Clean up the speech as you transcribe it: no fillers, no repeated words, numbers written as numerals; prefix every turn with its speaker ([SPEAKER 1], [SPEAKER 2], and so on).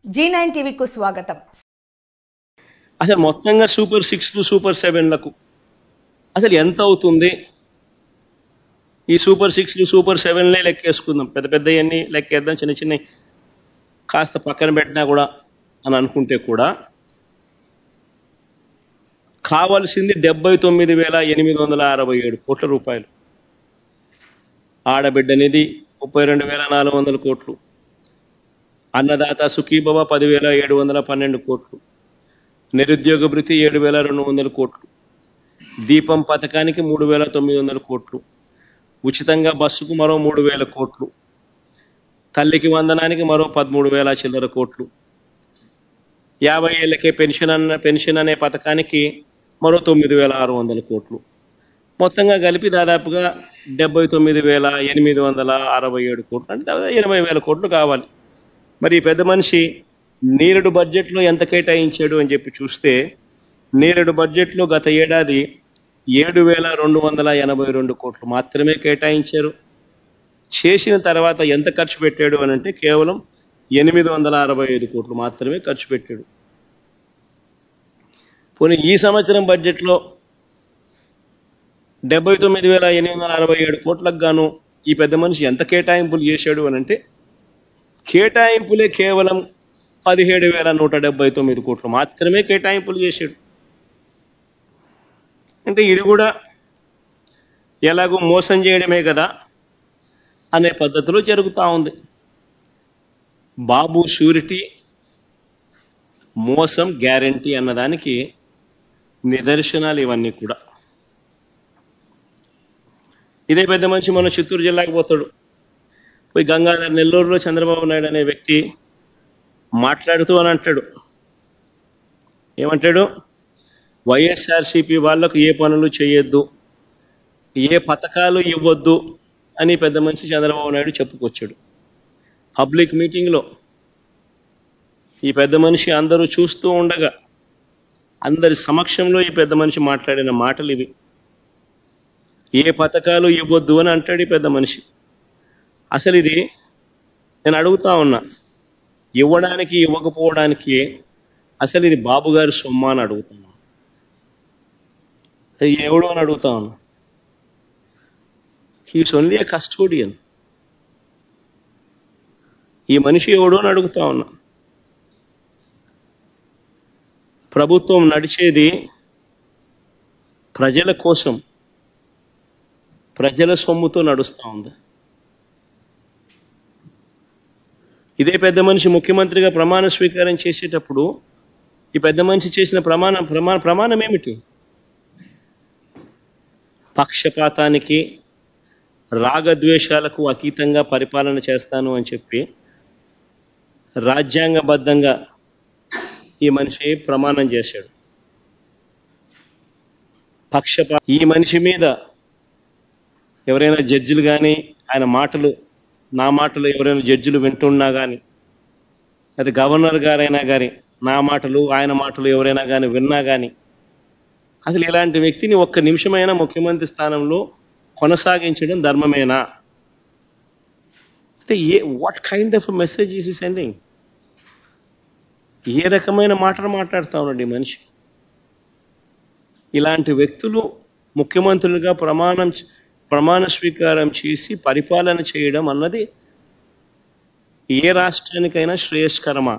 [SPEAKER 1] G9 టీవీకు స్వాగతం.
[SPEAKER 2] అసలు మొత్తంగా సూపర్ 6లు సూపర్ 7లకు అసలు ఎంత అవుతుంది? ఈ సూపర్ 6లు సూపర్ 7లే లెక్కేసుకుందాం, పెద్ద పెద్దవన్నీ లెక్కేద్దాం, చిన్న చిన్న కాస్త పక్కన పెట్టినా కూడా అని అనుకుంటే కూడా కావాల్సింది 79,867 కోట్ల రూపాయలు. ఆడబిడ్డ నిధి 32,400 కోట్లు, అన్నదాత సుఖీభవ 10,712 కోట్లు, నిరుద్యోగ భృతి 7,200 కోట్లు, దీపం పథకానికి 3,900 కోట్లు, ఉచితంగా బస్సుకు మరో 3,000 కోట్లు, తల్లికి వందనానికి మరో 13,000 చిల్లర కోట్లు, 50 ఏళ్ళకే పెన్షన్ అనే పథకానికి మరో 9,600 కోట్లు, మొత్తంగా కలిపి దాదాపుగా 79,867 కోట్లు, అంటే 80,000 కోట్లు కావాలి. మరి ఈ పెద్ద మనిషి నేరేడు బడ్జెట్లో ఎంత కేటాయించాడు అని చెప్పి చూస్తే, నేరేడు బడ్జెట్లో గత ఏడాది 7,282 కోట్లు మాత్రమే కేటాయించారు. చేసిన తర్వాత ఎంత ఖర్చు పెట్టాడు అని అంటే కేవలం 865 కోట్లు మాత్రమే ఖర్చు పెట్టాడు. పోనీ ఈ సంవత్సరం బడ్జెట్లో 79,867 కోట్లకు గాను ఈ పెద్ద మనిషి ఎంత కేటాయింపులు చేశాడు అని అంటే కేటాయింపులే కేవలం 17,179 కోట్లు మాత్రమే కేటాయింపులు చేశాడు. అంటే ఇది కూడా ఎలాగో మోసం చేయడమే కదా అనే పద్ధతిలో జరుగుతూ ఉంది. బాబు షూరిటీ, మోసం గ్యారంటీ అన్నదానికి నిదర్శనాలు ఇవన్నీ కూడా. ఇదే పెద్ద మనిషి మన చిత్తూరు జిల్లాకి పోతాడు, పోయి గంగాధర్ నెల్లూరులో చంద్రబాబు నాయుడు అనే వ్యక్తి మాట్లాడుతూ అని అంటాడు, ఏమంటాడు? వైఎస్ఆర్సీపీ వాళ్లకు ఏ పనులు చేయొద్దు, ఏ పథకాలు ఇవ్వద్దు అని పెద్ద మనిషి చంద్రబాబు నాయుడు చెప్పుకొచ్చాడు. పబ్లిక్ మీటింగ్లో ఈ పెద్ద మనిషి అందరూ చూస్తూ ఉండగా అందరి సమక్షంలో ఈ పెద్ద మనిషి మాట్లాడిన మాటలు ఇవి. ఏ పథకాలు ఇవ్వద్దు అని అంటాడు ఈ పెద్ద మనిషి. అసలు ఇది నేను అడుగుతా ఉన్నా, ఇవ్వడానికి ఇవ్వకపోవడానికి అసలు ఇది బాబు గారి సొమ్మ అని అడుగుతున్నా, ఎవడు అని అడుగుతా ఉన్నా. హీస్ ఓన్లీ ఏ కస్టోడియన్. ఈ మనిషి ఎవడు అని అడుగుతా ఉన్నా. ప్రభుత్వం నడిచేది ప్రజల కోసం, ప్రజల సొమ్ముతో నడుస్తూ ఉంది. ఇదే పెద్ద మనిషి ముఖ్యమంత్రిగా ప్రమాణ స్వీకారం చేసేటప్పుడు ఈ పెద్ద మనిషి చేసిన ప్రమాణం ఏమిటి? పక్షపాతానికి, రాగద్వేషాలకు అతీతంగా పరిపాలన చేస్తాను అని చెప్పి రాజ్యాంగబద్ధంగా ఈ మనిషి ప్రమాణం చేశాడు. ఈ మనిషి మీద ఎవరైనా జడ్జిలు కానీ, ఆయన మాటలు, నా మాటలు ఎవరైనా జడ్జిలు వింటున్నా కానీ, అది గవర్నర్ గారైనా కానీ నా మాటలు ఆయన మాటలు ఎవరైనా కానీ విన్నా కానీ, అసలు ఇలాంటి వ్యక్తిని ఒక్క నిమిషమైనా ముఖ్యమంత్రి స్థానంలో కొనసాగించడం ధర్మమేనా? అంటే what kind of message is ఈ సెండింగ్? ఏ రకమైన మాటలు మాట్లాడుతూ ఉన్నాడు ఈ మనిషి? ఇలాంటి వ్యక్తులు ముఖ్యమంత్రులుగా ప్రమాణ స్వీకారం చేసి పరిపాలన చేయడం అన్నది ఏ రాష్ట్రానికైనా శ్రేయస్కరమా?